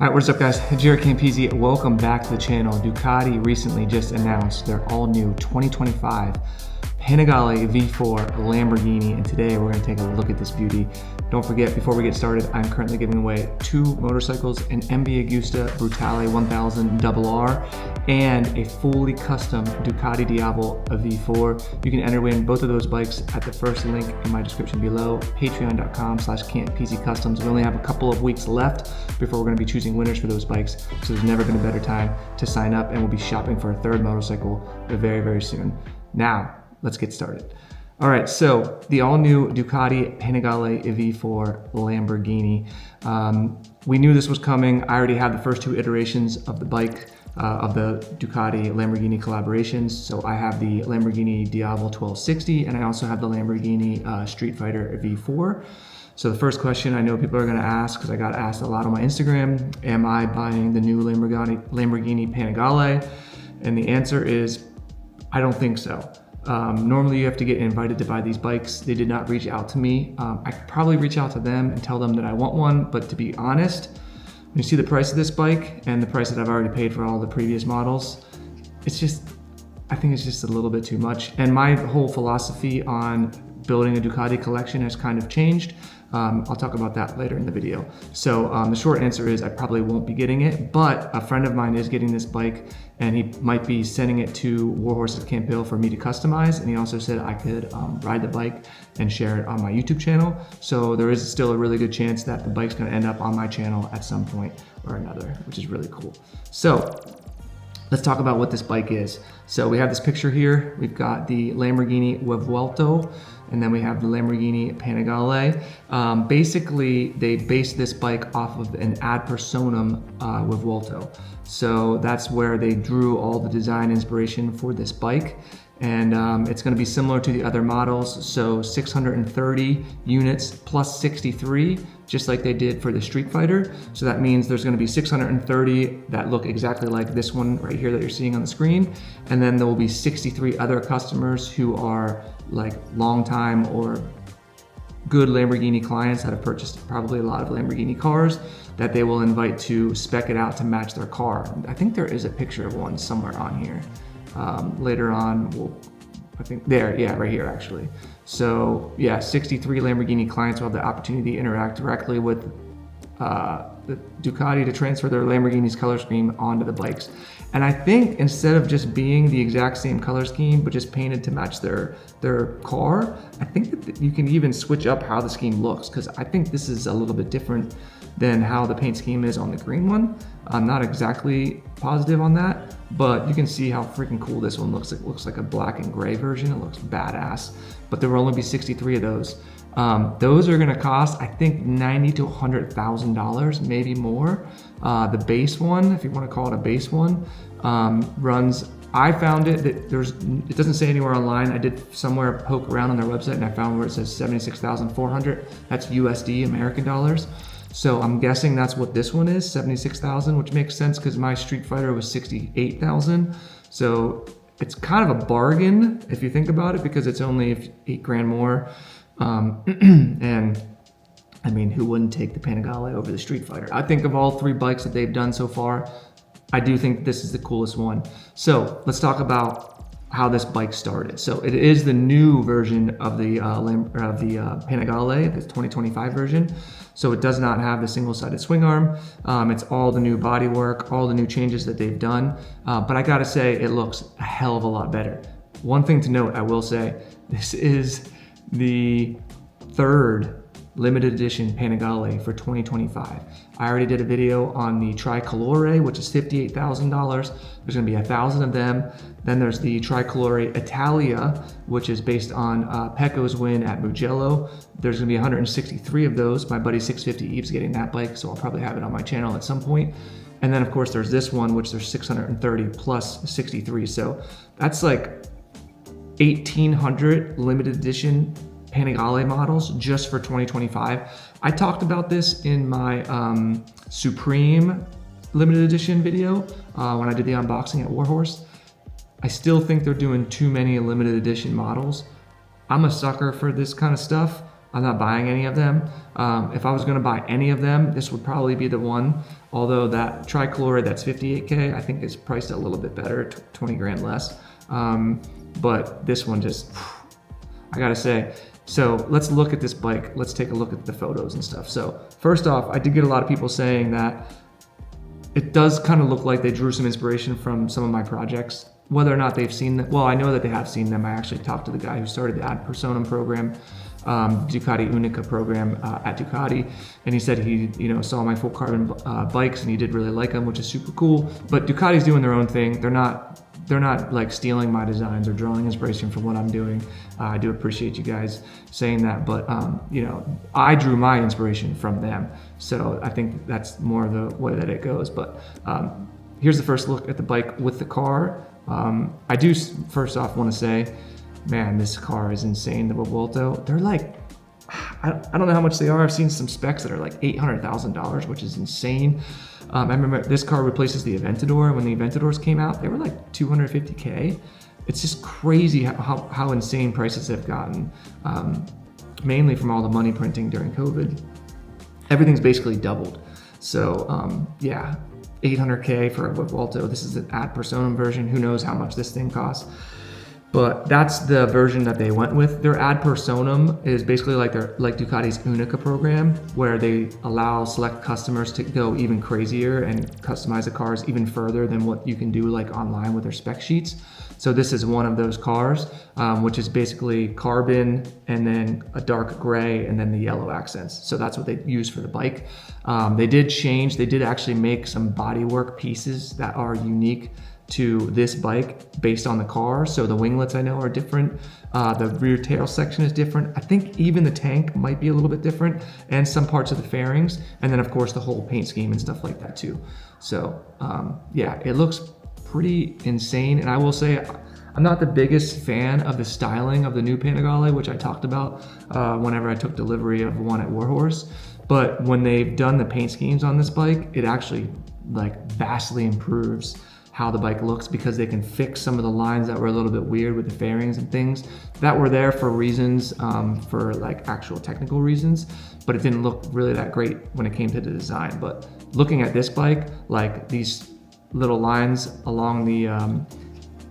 All right, what's up guys? JaretCampisi, welcome back to the channel. Ducati recently just announced their all new 2025 Panigale V4 Lamborghini, and today we're gonna take a look at this beauty. Don't forget, before we get started, I'm currently giving away 2 motorcycles, an MV Agusta Brutale 1000 RR and a fully custom Ducati Diavolo V4. You can enter win both of those bikes at the first link in my description below, patreon.com/Campisi Customs. We only have a couple of weeks left before we're gonna be choosing winners for those bikes, so there's never been a better time to sign up, and we'll be shopping for a 3rd motorcycle very, very soon. Now, let's get started. All right, so the all-new Ducati Panigale V4 Lamborghini. We knew this was coming. I already had the first 2 iterations of the bike, of the Ducati Lamborghini collaborations. So I have the Lamborghini Diavolo 1260, and I also have the Lamborghini Street Fighter V4. So the first question I know people are gonna ask, because I got asked a lot on my Instagram, am I buying the new Lamborghini Panigale? And the answer is, I don't think so. Normally you have to get invited to buy these bikes. They did not reach out to me. I could probably reach out to them and tell them that I want one, but to be honest, when you see the price of this bike and the price that I've already paid for all the previous models, it's just, I think it's just a little bit too much. And my whole philosophy on building a Ducati collection has kind of changed. I'll talk about that later in the video. So the short answer is I probably won't be getting it, but a friend of mine is getting this bike, and he might be sending it to Warhorse at Camp Hill for me to customize. And he also said I could ride the bike and share it on my YouTube channel. So there is still a really good chance that the bike's gonna end up on my channel at some point or another, which is really cool. So let's talk about what this bike is. So we have this picture here. We've got the Lamborghini Vuelto, and then we have the Lamborghini Panigale. Basically, they based this bike off of an ad personam Vuelto. So that's where they drew all the design inspiration for this bike. And it's gonna be similar to the other models. So 630 units plus 63, just like they did for the Street Fighter. So that means there's gonna be 630 that look exactly like this one right here that you're seeing on the screen. And then there will be 63 other customers who are like long time or good Lamborghini clients that have purchased probably a lot of Lamborghini cars that they will invite to spec it out to match their car. I think there is a picture of one somewhere on here. Later on, I think there, yeah, right here actually. So yeah, 63 Lamborghini clients will have the opportunity to interact directly with the Ducati to transfer their Lamborghini's color scheme onto the bikes. And I think instead of just being the exact same color scheme, but just painted to match their car, I think that you can even switch up how the scheme looks, because I think this is a little bit different than how the paint scheme is on the green one. I'm not exactly positive on that, but you can see how freaking cool this one looks. It looks like a black and gray version. It looks badass, but there will only be 63 of those. Those are gonna cost, I think, $90,000 to $100,000, maybe more. The base one, if you wanna call it a base one, runs, I found it that it doesn't say anywhere online. I did somewhere poke around on their website and I found where it says 76,400. That's USD, American dollars. So I'm guessing that's what this one is, 76,000, which makes sense because my Street Fighter was 68,000. So it's kind of a bargain if you think about it, because it's only 8 grand more. And I mean, who wouldn't take the Panigale over the Street Fighter? I think of all 3 bikes that they've done so far, I do think this is the coolest one. So let's talk about how this bike started. So it is the new version of the Panigale, the 2025 version. So it does not have the single-sided swing arm. It's all the new bodywork, all the new changes that they've done. But I gotta say, it looks a hell of a lot better. One thing to note, I will say, this is the 3rd limited edition Panigale for 2025. I already did a video on the Tricolore, which is $58,000. There's gonna be 1,000 of them. Then there's the Tricolore Italia, which is based on Pecco's win at Mugello. There's gonna be 163 of those. My buddy 650 Eve's getting that bike, so I'll probably have it on my channel at some point. And then of course there's this one, which there's 630 plus 63. So that's like 1,800 limited edition Panigale models just for 2025. I talked about this in my Supreme limited edition video when I did the unboxing at Warhorse. I still think they're doing too many limited edition models. I'm a sucker for this kind of stuff. I'm not buying any of them. If I was gonna buy any of them, this would probably be the one. Although that tricolor, that's 58K, I think is priced a little bit better, 20 grand less. But this one just, I gotta say. So let's look at this bike. Let's take a look at the photos and stuff. So first off, I did get a lot of people saying that it does kind of look like they drew some inspiration from some of my projects. Whether or not they've seen them, well, I know that they have seen them. I actually talked to the guy who started the ad personam program, Ducati Unica program at Ducati, and he said he saw my full carbon bikes and he did really like them, which is super cool. But Ducati's doing their own thing. They're not like stealing my designs or drawing inspiration from what I'm doing. I do appreciate you guys saying that, but I drew my inspiration from them. So I think that's more the way that it goes. But here's the first look at the bike with the car. I do first off want to say, man, this car is insane. The Vuelto, they're like, I don't know how much they are. I've seen some specs that are like $800,000, which is insane. I remember this car replaces the Aventador. When the Aventadors came out, they were like 250K. It's just crazy how insane prices have gotten, mainly from all the money printing during COVID. Everything's basically doubled. So yeah, 800K for a Vuelto. This is an ad personam version. Who knows how much this thing costs? But that's the version that they went with. Their ad personam is basically like Ducati's Unica program, where they allow select customers to go even crazier and customize the cars even further than what you can do like online with their spec sheets. So this is one of those cars, which is basically carbon and then a dark gray and then the yellow accents. So that's what they use for the bike. They did actually make some bodywork pieces that are unique to this bike based on the car. So the winglets I know are different. The rear tail section is different. I think even the tank might be a little bit different, and some parts of the fairings. And then of course the whole paint scheme and stuff like that too. So yeah, it looks pretty insane. And I will say, I'm not the biggest fan of the styling of the new Panigale, which I talked about whenever I took delivery of one at Warhorse. But when they've done the paint schemes on this bike, it actually like vastly improves how the bike looks, because they can fix some of the lines that were a little bit weird with the fairings and things that were there for reasons, for like actual technical reasons, but it didn't look really that great when it came to the design. But looking at this bike, like these little lines along the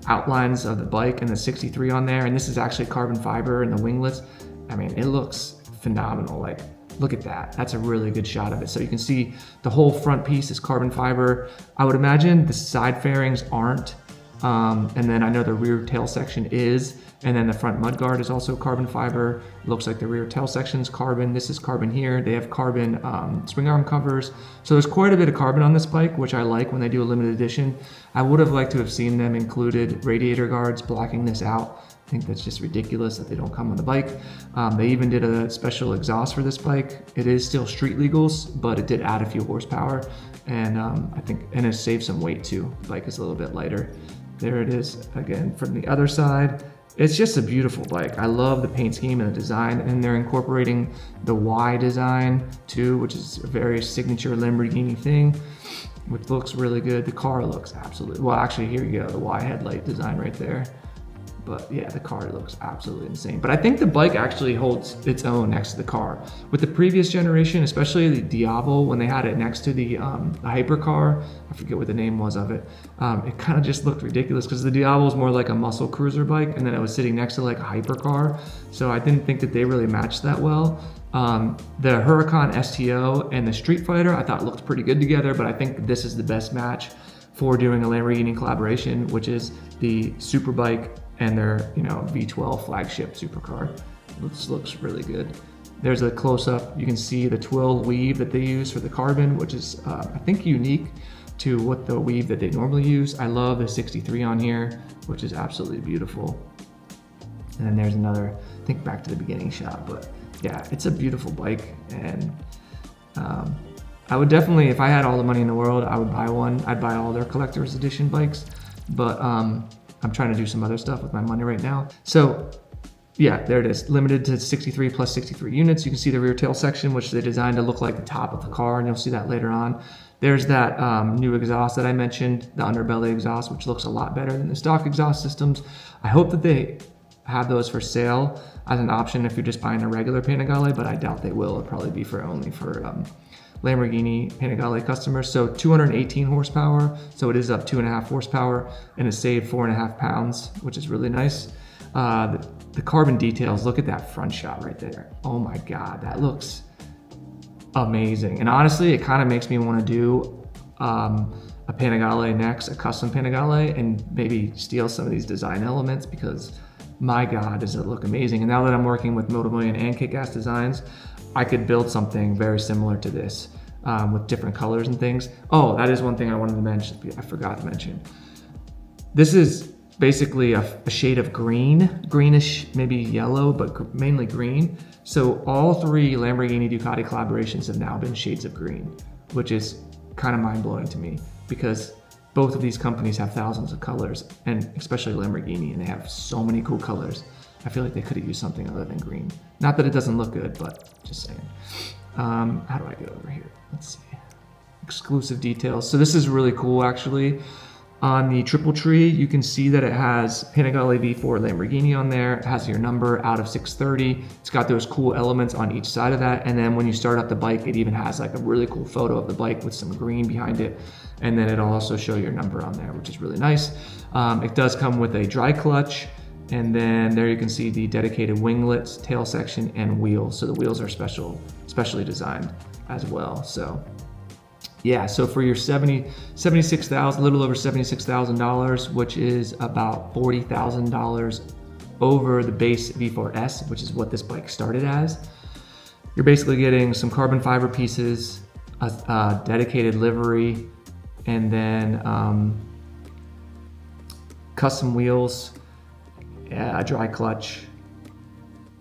outlines of the bike and the 63 on there, and this is actually carbon fiber and the winglets, I mean, it looks phenomenal. Like, look at that. That's a really good shot of it. So you can see the whole front piece is carbon fiber. I would imagine the side fairings aren't. And then I know the rear tail section is, and then the front mudguard is also carbon fiber. Looks like the rear tail section is carbon. This is carbon here. They have carbon swing arm covers. So there's quite a bit of carbon on this bike, which I like when they do a limited edition. I would have liked to have seen them included radiator guards blocking this out. I think that's just ridiculous that they don't come on the bike. They even did a special exhaust for this bike. It is still street legals, but it did add a few horsepower, and I think it saved some weight too. The bike is a little bit lighter. There it is again from the other side. It's just a beautiful bike. I love the paint scheme and the design, and they're incorporating the Y design too, which is a very signature Lamborghini thing, which looks really good. The car looks absolutely, well actually here you go, the Y headlight design right there. But yeah, the car looks absolutely insane. But I think the bike actually holds its own next to the car. With the previous generation, especially the Diablo, when they had it next to the hypercar, I forget what the name was of it, it kind of just looked ridiculous because the Diablo is more like a muscle cruiser bike, and then it was sitting next to like a hypercar. So I didn't think that they really matched that well. The Huracan STO and the Street Fighter, I thought looked pretty good together, but I think this is the best match for doing a Lamborghini collaboration, which is the Superbike and their V12 flagship supercar. This looks really good. There's a close-up. You can see the twill weave that they use for the carbon, which is I think unique to what the weave that they normally use. I love the 63 on here, which is absolutely beautiful. And then there's another, I think back to the beginning shot, but yeah, it's a beautiful bike. And I would definitely, if I had all the money in the world, I would buy one. I'd buy all their collector's edition bikes, but I'm trying to do some other stuff with my money right now. So yeah, there it is, limited to 63 plus 63 units. You can see the rear tail section, which they designed to look like the top of the car, and you'll see that later on. There's that new exhaust that I mentioned, the underbelly exhaust, which looks a lot better than the stock exhaust systems. I hope that they have those for sale. as an option if you're just buying a regular Panigale, but I doubt they will. It'll probably be only for Lamborghini Panigale customers. So 218 horsepower, so it is up 2.5 horsepower, and it saved 4.5 pounds, which is really nice. The carbon details, look at that front shot right there. Oh my God, that looks amazing. And honestly, it kind of makes me want to do a Panigale next, a custom Panigale, and maybe steal some of these design elements, because my God, does it look amazing. And now that I'm working with Moto Million and Kick-Ass Designs, I could build something very similar to this with different colors and things. Oh, that is one thing I wanted to mention. I forgot to mention. This is basically a shade of green, greenish, maybe yellow, but mainly green. So all 3 Lamborghini Ducati collaborations have now been shades of green, which is kind of mind-blowing to me, because both of these companies have thousands of colors, and especially Lamborghini, and they have so many cool colors. I feel like they could have used something other than green. Not that it doesn't look good, but just saying. How do I get over here? Let's see. Exclusive details. So this is really cool, actually. On the triple tree, you can see that it has Panigale V4 Lamborghini on there. It has your number out of 630. It's got those cool elements on each side of that. And then when you start up the bike, it even has like a really cool photo of the bike with some green behind it. And then it'll also show your number on there, which is really nice. It does come with a dry clutch. And then there you can see the dedicated winglets, tail section, and wheels. So the wheels are specially designed as well. So yeah, so for your $76,000, a little over $76,000, which is about $40,000 over the base V4S, which is what this bike started as, you're basically getting some carbon fiber pieces, a dedicated livery, and then custom wheels, a dry clutch,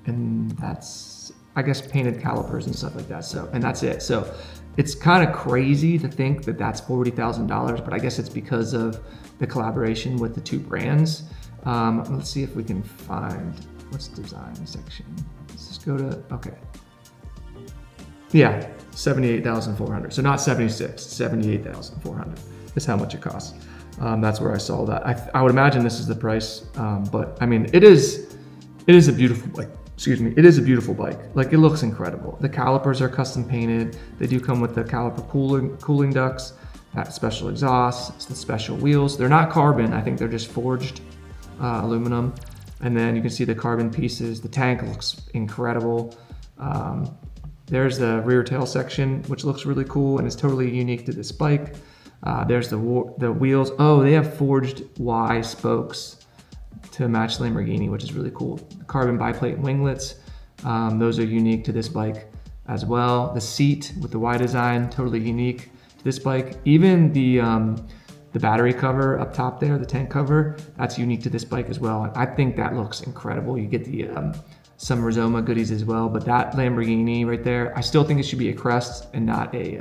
and that's, I guess, painted calipers and stuff like that. So, and that's it. So it's kind of crazy to think that that's $40,000, but I guess it's because of the collaboration with the 2 brands. Let's see if we can find, what's design section? Let's just go to, okay. Yeah, 78,400. So not 76, 78,400 is how much it costs. That's where I saw that. I would imagine this is the price, but I mean, it is a beautiful bike. Excuse me, it is a beautiful bike. Like, it looks incredible. The calipers are custom painted. They do come with the caliper cooling ducts, that special exhaust, the special wheels. They're not carbon. I think they're just forged aluminum. And then you can see the carbon pieces. The tank looks incredible. There's the rear tail section, which looks really cool and is totally unique to this bike. There's the wheels. Oh, they have forged Y spokes to match Lamborghini, which is really cool. The carbon biplate winglets, those are unique to this bike as well. The seat with the Y design, totally unique to this bike. Even the battery cover up top there, the tank cover, that's unique to this bike as well. And I think that looks incredible. You get the some Rizoma goodies as well, but that Lamborghini right there, I still think it should be a crest and not a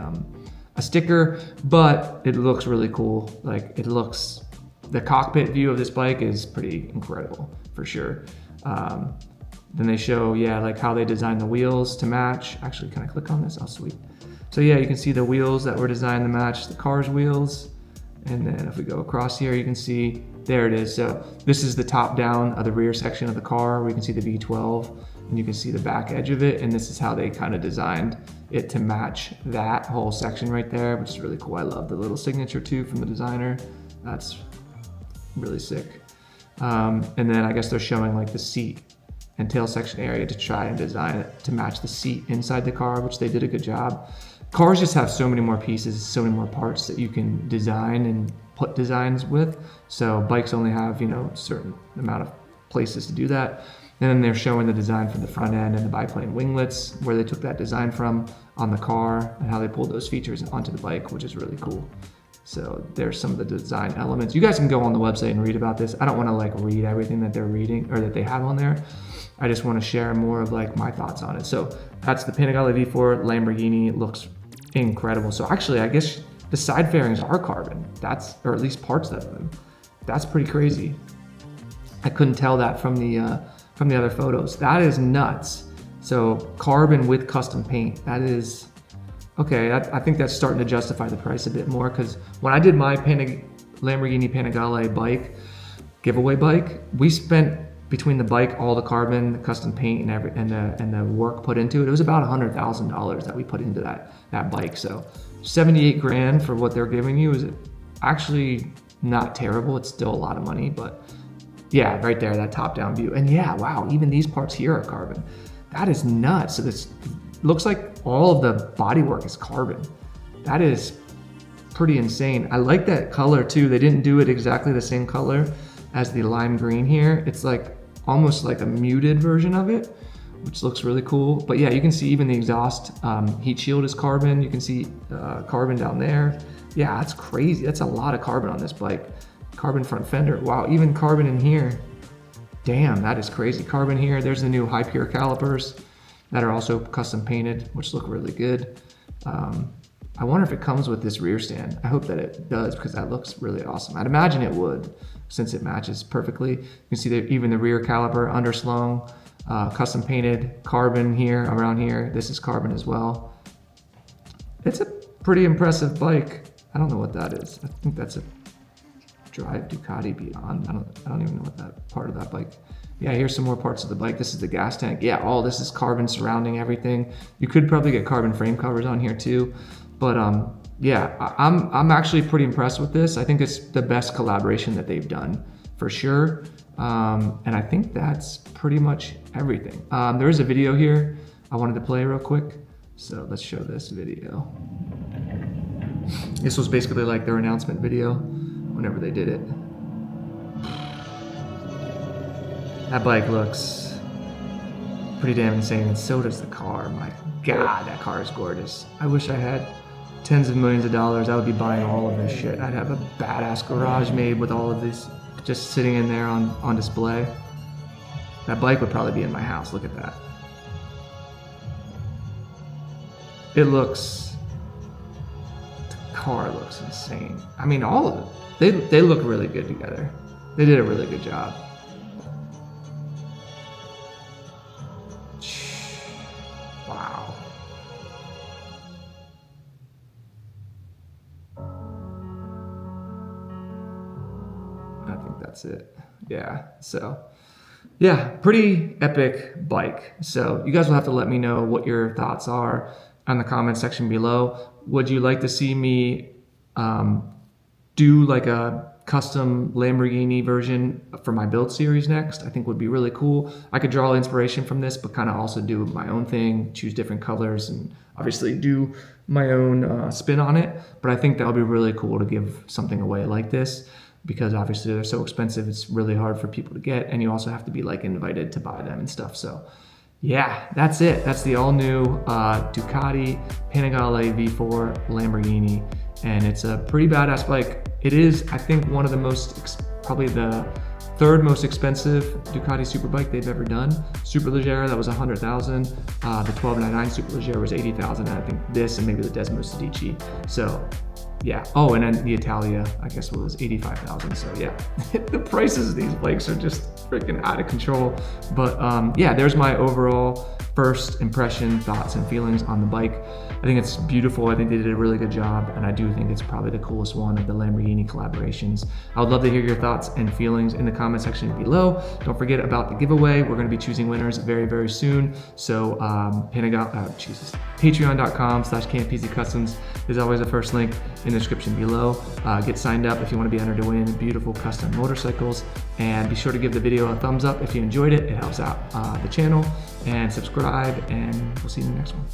sticker, but it looks really cool. Like, it looks, the cockpit view of this bike is pretty incredible for sure. Then they show, yeah, like how they designed the wheels to match. Actually, can I click on this? Oh, sweet. So yeah, you can see the wheels that were designed to match the car's wheels. And then if we go across here, you can see, there it is. So this is the top down of the rear section of the car, where you can see the V12 and you can see the back edge of it. And this is how they kind of designed it to match that whole section right there, which is really cool. I love the little signature too from the designer. That's really sick. And then I guess they're showing like the seat and tail section area to try and design it to match the seat inside the car, which they did a good job. Cars just have so many more pieces, so many more parts that you can design and put designs with. So bikes only have, a certain amount of places to do that. And then they're showing the design for the front end and the biplane winglets, where they took that design from on the car and how they pulled those features onto the bike, which is really cool. So there's some of the design elements. You guys can go on the website and read about this. I don't want to like read everything that they're reading or that they have on there. I just want to share more of like my thoughts on it. So that's the Panigale V4 Lamborghini. It looks incredible. So actually, I guess the side fairings are carbon. Or at least parts of them. That's pretty crazy. I couldn't tell that from the other photos. That is nuts. So carbon with custom paint. That is okay. I think that's starting to justify the price a bit more, because when I did my Lamborghini Panigale bike giveaway bike, we spent between the bike, all the carbon, the custom paint, and the work put into it, it was about $100,000 that we put into that bike. So 78 grand for what they're giving you is actually not terrible. It's still a lot of money, but yeah, right there, that top-down view. And yeah, wow, even these parts here are carbon. That is nuts. So this looks like all of the bodywork is carbon. That is pretty insane. I like that color too. They didn't do it exactly the same color as the lime green here. It's like almost like a muted version of it, which looks really cool. But yeah, you can see even the exhaust heat shield is carbon. You can see carbon down there. Yeah, that's crazy. That's a lot of carbon on this bike. Carbon front fender. Wow, even carbon in here. Damn, that is crazy. Carbon here. There's the new high pure calipers that are also custom painted, which look really good. I wonder if it comes with this rear stand. I hope that it does, because that looks really awesome. I'd imagine it would, since it matches perfectly. You can see that even the rear caliper underslung, custom painted, carbon here, around here. This is carbon as well. It's a pretty impressive bike. I don't know what that is. I think that's a Drive Ducati Beyond. I don't even know what that part of that bike. Yeah, here's some more parts of the bike. This is the gas tank. Yeah, all this is carbon surrounding everything. You could probably get carbon frame covers on here too. But yeah, I'm actually pretty impressed with this. I think it's the best collaboration that they've done for sure. And I think that's pretty much everything. There is a video here I wanted to play real quick. So let's show this video. This was basically like their announcement video whenever they did it. That bike looks pretty damn insane, and so does the car. My God, that car is gorgeous. I wish I had tens of millions of dollars. I would be buying all of this shit. I'd have a badass garage made with all of this just sitting in there on display. That bike would probably be in my house. Look at that. It looks, the car looks insane. I mean, all of it. They look really good together. They did a really good job. Wow. I think that's it. Yeah, so yeah, pretty epic bike. So you guys will have to let me know what your thoughts are on the comment section below. Would you like to see me do like a custom Lamborghini version for my build series next? I think would be really cool. I could draw inspiration from this, but kind of also do my own thing, choose different colors, and obviously do my own spin on it. But I think that would be really cool to give something away like this, because obviously they're so expensive. It's really hard for people to get, and you also have to be like invited to buy them and stuff. So yeah, that's it. That's the all new Ducati Panigale V4 Lamborghini. And it's a pretty badass bike. It is, I think, one of the most, probably the third most expensive Ducati Superbike they've ever done. Superleggera, that was $100,000. The 1299 Superleggera was $80,000. And I think this and maybe the Desmo Sedici. So yeah. Oh, and then the Italia, I guess, was $85,000. So yeah, the prices of these bikes are just freaking out of control. But yeah, there's my overall first impression, thoughts, and feelings on the bike. I think it's beautiful. I think they did a really good job, and I do think it's probably the coolest one of the Lamborghini collaborations. I would love to hear your thoughts and feelings in the comment section below. Don't forget about the giveaway. We're going to be choosing winners very, very soon. So patreon.com/Campisi Customs is always the first link in the description below. Get signed up if you want to be entered to win beautiful custom motorcycles, and be sure to give the video a thumbs up if you enjoyed it. It helps out the channel, and subscribe, and we'll see you in the next one.